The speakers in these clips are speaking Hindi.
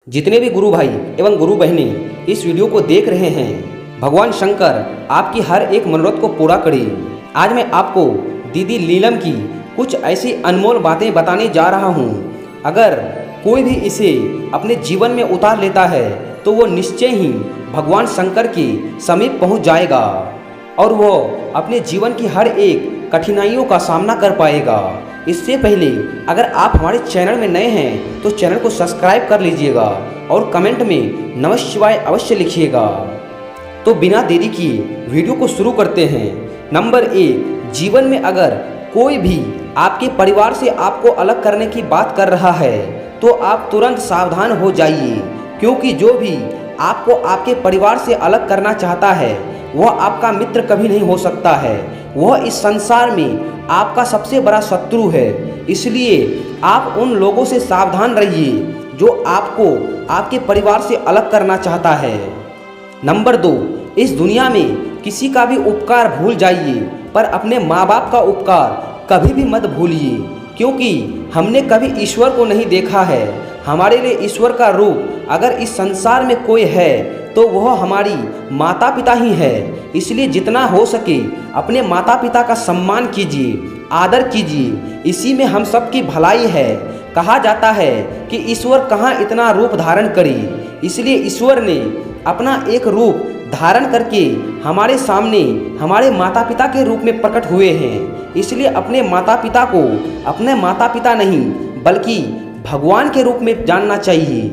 जितने भी गुरु भाई एवं गुरु बहनें इस वीडियो को देख रहे हैं, भगवान शंकर आपकी हर एक मनोरथ को पूरा करे। आज मैं आपको दीदी लीलम की कुछ ऐसी अनमोल बातें बताने जा रहा हूँ। अगर कोई भी इसे अपने जीवन में उतार लेता है तो वो निश्चय ही भगवान शंकर के समीप पहुँच जाएगा और वो अपने जीवन की हर एक कठिनाइयों का सामना कर पाएगा। इससे पहले अगर आप हमारे चैनल में नए हैं तो चैनल को सब्सक्राइब कर लीजिएगा और कमेंट में नमः शिवाय अवश्य लिखिएगा। तो बिना देरी किए वीडियो को शुरू करते हैं। नंबर 1, जीवन में अगर कोई भी आपके परिवार से आपको अलग करने की बात कर रहा है तो आप तुरंत सावधान हो जाइए, क्योंकि जो भी आपको आपके परिवार से अलग करना चाहता है वह आपका मित्र कभी नहीं हो सकता है। वह इस संसार में आपका सबसे बड़ा शत्रु है। इसलिए आप उन लोगों से सावधान रहिए जो आपको आपके परिवार से अलग करना चाहता है। नंबर 2, इस दुनिया में किसी का भी उपकार भूल जाइए, पर अपने माँ बाप का उपकार कभी भी मत भूलिए, क्योंकि हमने कभी ईश्वर को नहीं देखा है। हमारे लिए ईश्वर का रूप अगर इस संसार में कोई है तो वह हमारी माता पिता ही है। इसलिए जितना हो सके अपने माता पिता का सम्मान कीजिए, आदर कीजिए, इसी में हम सब की भलाई है। कहा जाता है कि ईश्वर कहाँ इतना रूप धारण करे, इसलिए ईश्वर ने अपना एक रूप धारण करके हमारे सामने हमारे माता पिता के रूप में प्रकट हुए हैं। इसलिए अपने माता पिता को अपने माता पिता नहीं बल्कि भगवान के रूप में जानना चाहिए।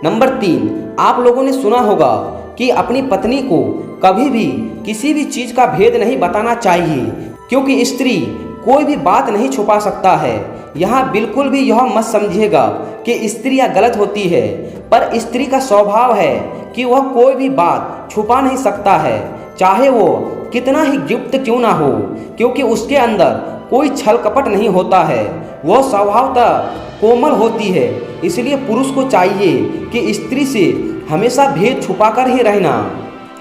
नंबर 3, आप लोगों ने सुना होगा कि अपनी पत्नी को कभी भी किसी भी चीज़ का भेद नहीं बताना चाहिए, क्योंकि स्त्री कोई भी बात नहीं छुपा सकता है। यहाँ बिल्कुल भी यह मत समझिएगा कि स्त्रियाँ गलत होती है, पर स्त्री का स्वभाव है कि वह कोई भी बात छुपा नहीं सकता है, चाहे वो कितना ही गुप्त क्यों ना हो, क्योंकि उसके अंदर कोई छल कपट नहीं होता है। वह स्वभावतः कोमल होती है। इसलिए पुरुष को चाहिए कि स्त्री से हमेशा भेद छुपाकर ही रहना।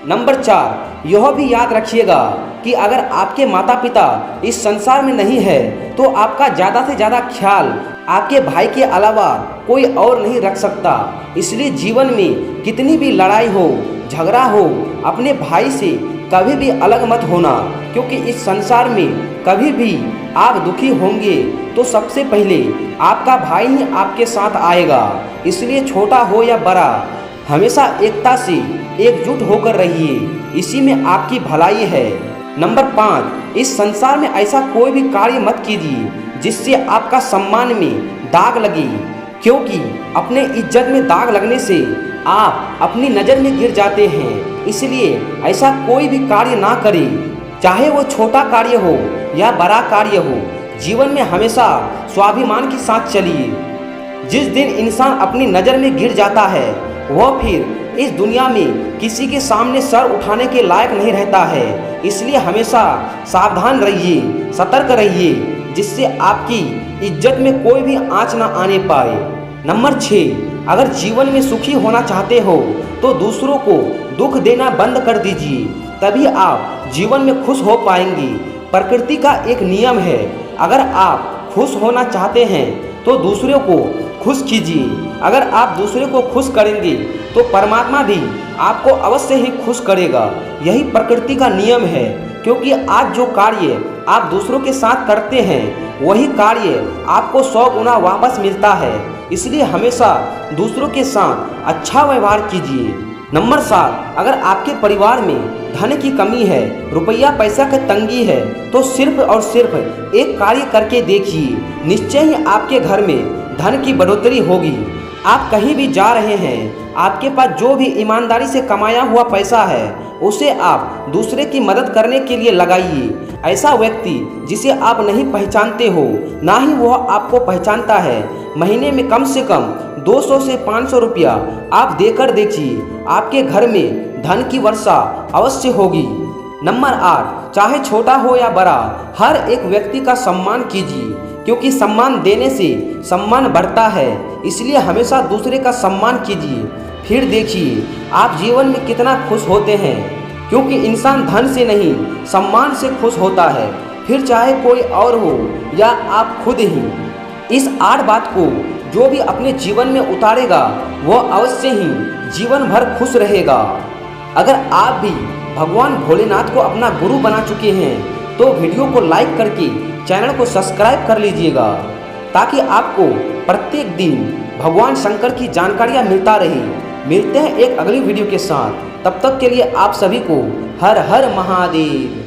नंबर 4, यह भी याद रखिएगा कि अगर आपके माता पिता इस संसार में नहीं है तो आपका ज़्यादा से ज़्यादा ख्याल आपके भाई के अलावा कोई और नहीं रख सकता। इसलिए जीवन में कितनी भी लड़ाई हो, झगड़ा हो, अपने भाई से कभी भी अलग मत होना, क्योंकि इस संसार में कभी भी आप दुखी होंगे तो सबसे पहले आपका भाई ही आपके साथ आएगा। इसलिए छोटा हो या बड़ा, हमेशा एकता से एकजुट होकर रहिए, इसी में आपकी भलाई है। नंबर 5, इस संसार में ऐसा कोई भी कार्य मत कीजिए जिससे आपका सम्मान में दाग लगे, क्योंकि अपने इज्जत में दाग लगने से आप अपनी नज़र में गिर जाते हैं। इसलिए ऐसा कोई भी कार्य ना करें, चाहे वो छोटा कार्य हो या बड़ा कार्य हो। जीवन में हमेशा स्वाभिमान के साथ चलिए। जिस दिन इंसान अपनी नज़र में गिर जाता है वह फिर इस दुनिया में किसी के सामने सर उठाने के लायक नहीं रहता है। इसलिए हमेशा सावधान रहिए, सतर्क रहिए, जिससे आपकी इज्जत में कोई भी आँच ना आने पाए। नंबर 6, अगर जीवन में सुखी होना चाहते हो तो दूसरों को दुख देना बंद कर दीजिए, तभी आप जीवन में खुश हो पाएंगे। प्रकृति का एक नियम है, अगर आप खुश होना चाहते हैं तो दूसरों को खुश कीजिए। अगर आप दूसरे को खुश करेंगे तो परमात्मा भी आपको अवश्य ही खुश करेगा। यही प्रकृति का नियम है, क्योंकि आज जो कार्य आप दूसरों के साथ करते हैं वही कार्य आपको 100 गुना वापस मिलता है। इसलिए हमेशा दूसरों के साथ अच्छा व्यवहार कीजिए। नंबर 7, अगर आपके परिवार में धन की कमी है, रुपया पैसा की तंगी है, तो सिर्फ और सिर्फ एक कार्य करके देखिए, निश्चय ही आपके घर में धन की बढ़ोतरी होगी। आप कहीं भी जा रहे हैं, आपके पास जो भी ईमानदारी से कमाया हुआ पैसा है उसे आप दूसरे की मदद करने के लिए लगाइए। ऐसा व्यक्ति जिसे आप नहीं पहचानते हो, ना ही वह आपको पहचानता है, महीने में कम से कम 200 से 500 रुपया आप देकर देखिए, आपके घर में धन की वर्षा अवश्य होगी। नंबर 8, चाहे छोटा हो या बड़ा, हर एक व्यक्ति का सम्मान कीजिए, क्योंकि सम्मान देने से सम्मान बढ़ता है। इसलिए हमेशा दूसरे का सम्मान कीजिए, फिर देखिए आप जीवन में कितना खुश होते हैं, क्योंकि इंसान धन से नहीं सम्मान से खुश होता है, फिर चाहे कोई और हो या आप खुद ही। इस 8 बात को जो भी अपने जीवन में उतारेगा वह अवश्य ही जीवन भर खुश रहेगा। अगर आप भी भगवान भोलेनाथ को अपना गुरु बना चुके हैं तो वीडियो को लाइक करके चैनल को सब्सक्राइब कर लीजिएगा, ताकि आपको प्रत्येक दिन भगवान शंकर की जानकारियाँ मिलता रहे। मिलते हैं एक अगली वीडियो के साथ, तब तक के लिए आप सभी को हर हर महादेव।